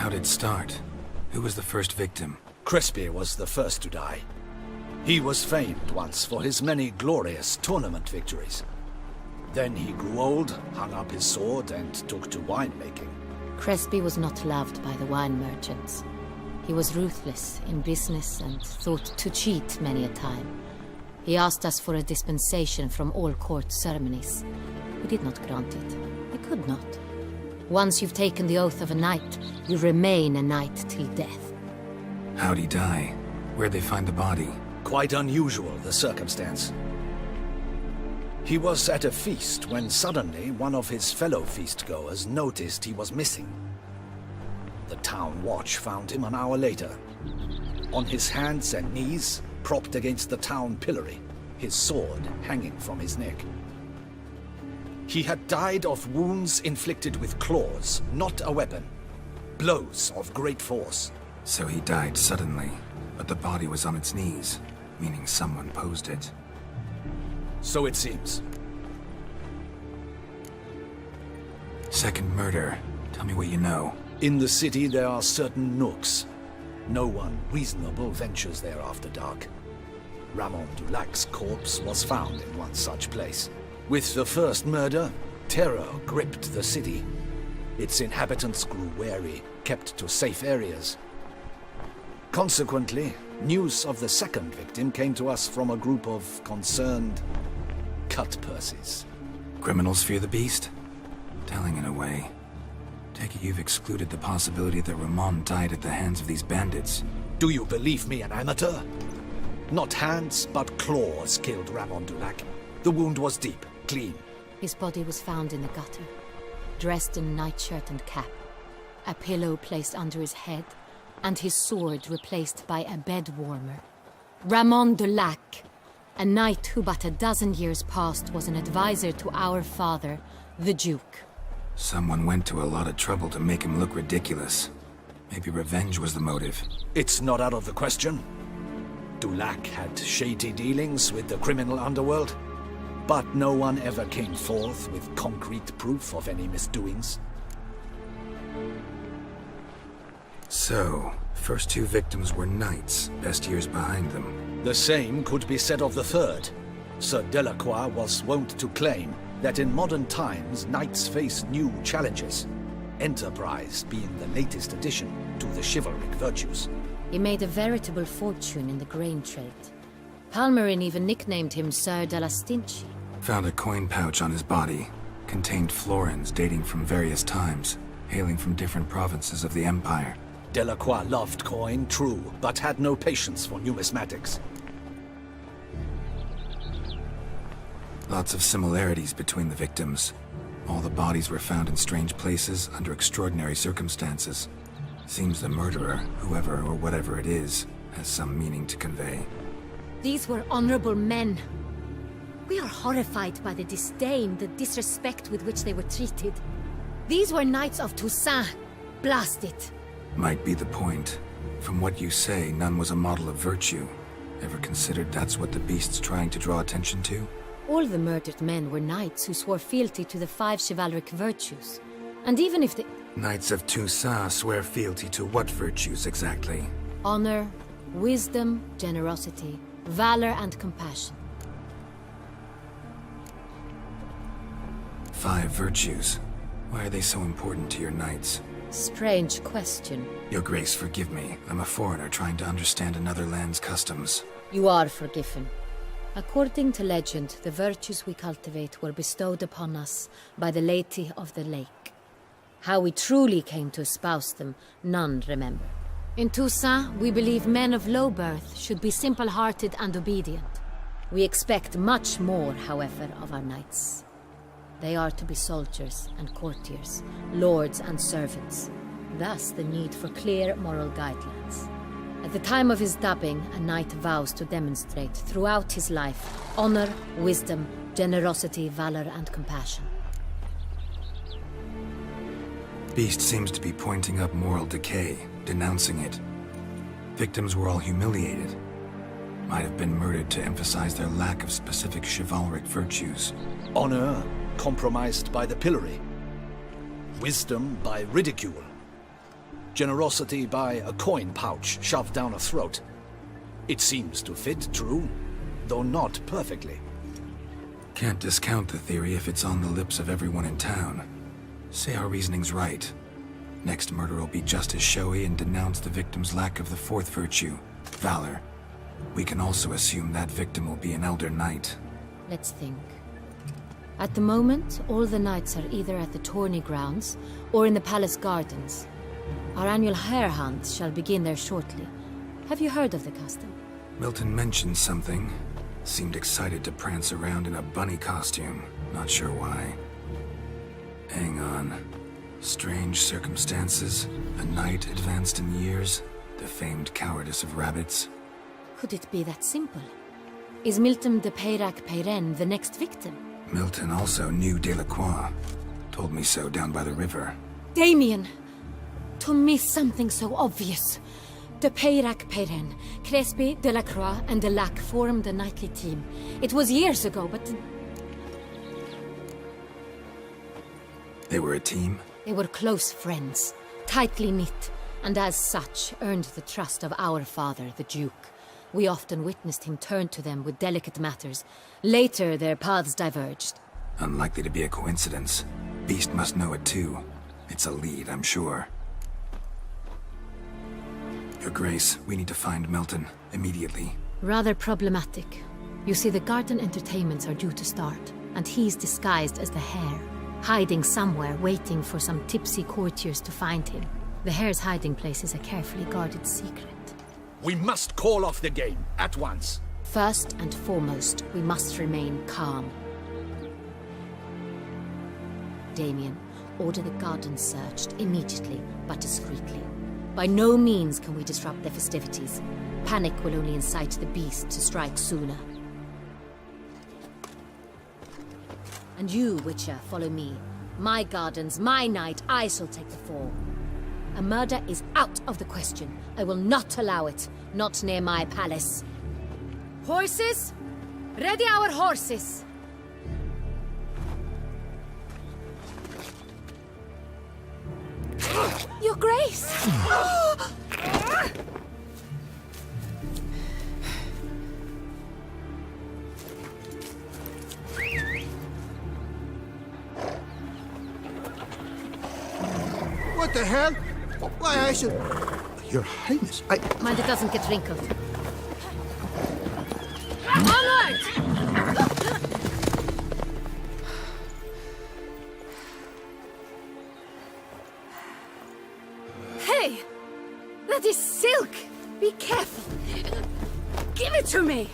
How'd it start? Who was the first victim? Crespi was the first to die. He was famed once for his many glorious tournament victories. Then he grew old, hung up his sword, and took to winemaking. Crespi was not loved by the wine merchants. He was ruthless in business and thought to cheat many a time. He asked us for a dispensation from all court ceremonies. We did not grant it. We could not. Once you've taken the oath of a knight, you remain a knight till death. How'd he die? Where'd they find the body? Quite unusual, the circumstance. He was at a feast when suddenly one of his fellow feastgoers noticed he was missing. The town watch found him an hour later. On his hands and knees, propped against the town pillory, his sword hanging from his neck. He had died of wounds inflicted with claws, not a weapon. Blows of great force. So he died suddenly, but the body was on its knees, meaning someone posed it. So it seems. Second murder. Tell me what you know. In the city there are certain nooks. No one reasonable ventures there after dark. Ramon Dulac's corpse was found in one such place. With the first murder, terror gripped the city. Its inhabitants grew wary, kept to safe areas. Consequently, news of the second victim came to us from a group of concerned cut-purses. Criminals fear the beast? Telling in a way. Take it you've excluded the possibility that Ramon died at the hands of these bandits. Do you believe me an amateur? Not hands, but claws killed Ramon Dulac. The wound was deep, clean. His body was found in the gutter, dressed in nightshirt and cap, a pillow placed under his head, and his sword replaced by a bed warmer. Ramon Dulac, a knight who but a dozen years past was an advisor to our father, the Duke. Someone went to a lot of trouble to make him look ridiculous. Maybe revenge was the motive. It's not out of the question. Dulac had shady dealings with the criminal underworld, but no one ever came forth with concrete proof of any misdoings. So, first two victims were knights, best years behind them. The same could be said of the third. Sir Delacroix was wont to claim that in modern times knights face new challenges, enterprise being the latest addition to the chivalric virtues. He made a veritable fortune in the grain trade. Palmerin even nicknamed him Sir de la Stinchi. Found a coin pouch on his body. Contained florins dating from various times, hailing from different provinces of the Empire. Delacroix loved coin, true, but had no patience for numismatics. Lots of similarities between the victims. All the bodies were found in strange places under extraordinary circumstances. Seems the murderer, whoever or whatever it is, has some meaning to convey. These were honorable men. We are horrified by the disdain, the disrespect with which they were treated. These were knights of Toussaint. Blast it. Might be the point. From what you say, none was a model of virtue. Ever considered that's what the beast's trying to draw attention to? All the murdered men were knights who swore fealty to the 5 chivalric virtues. And even if the... Knights of Toussaint swear fealty to what virtues exactly? Honor, wisdom, generosity, valor, and compassion. 5 virtues. Why are they so important to your knights? Strange question. Your Grace, forgive me. I'm a foreigner trying to understand another land's customs. You are forgiven. According to legend, the virtues we cultivate were bestowed upon us by the Lady of the Lake. How we truly came to espouse them, none remember. In Toussaint, we believe men of low birth should be simple-hearted and obedient. We expect much more, however, of our knights. They are to be soldiers and courtiers, lords and servants. Thus the need for clear moral guidelines. At the time of his dubbing, a knight vows to demonstrate throughout his life honor, wisdom, generosity, valor, and compassion. Beast seems to be pointing up moral decay, denouncing it. Victims were all humiliated. Might have been murdered to emphasize their lack of specific chivalric virtues. Honor compromised by the pillory. Wisdom by ridicule. Generosity by a coin pouch shoved down a throat. It seems to fit, true, though not perfectly. Can't discount the theory if it's on the lips of everyone in town. Say our reasoning's right. Next murder will be just as showy and denounce the victim's lack of the fourth virtue, valor. We can also assume that victim will be an elder knight. Let's think. At the moment, all the knights are either at the tourney grounds or in the palace gardens. Our annual hare hunt shall begin there shortly. Have you heard of the custom? Milton mentioned something. Seemed excited to prance around in a bunny costume. Not sure why. Hang on. Strange circumstances, a knight advanced in years, the famed cowardice of rabbits. Could it be that simple? Is Milton de Peyrac-Peyren the next victim? Milton also knew Delacroix. Told me so down by the river. Damien! To miss something so obvious. De Peyrac-Peyren, Crespi, Delacroix, and Delac formed a knightly team. It was years ago, but... They were a team? They were close friends, tightly knit, and as such earned the trust of our father, the Duke. We often witnessed him turn to them with delicate matters. Later, their paths diverged. Unlikely to be a coincidence. Beast must know it too. It's a lead, I'm sure. Your Grace, we need to find Milton, immediately. Rather problematic. You see, the garden entertainments are due to start, and he's disguised as the hare, hiding somewhere, waiting for some tipsy courtiers to find him. The hare's hiding place is a carefully guarded secret. We must call off the game, at once. First and foremost, we must remain calm. Damien, order the garden searched immediately, but discreetly. By no means can we disrupt the festivities. Panic will only incite the beast to strike sooner. And you, Witcher, follow me. My gardens, my night, I shall take the fall. A murder is out of the question. I will not allow it. Not near my palace. Horses? Ready our horses! Your Grace! What the hell? Why, I should... Your Highness, Mind it doesn't get wrinkled. Onward! Hey! That is silk! Be careful! Give it to me!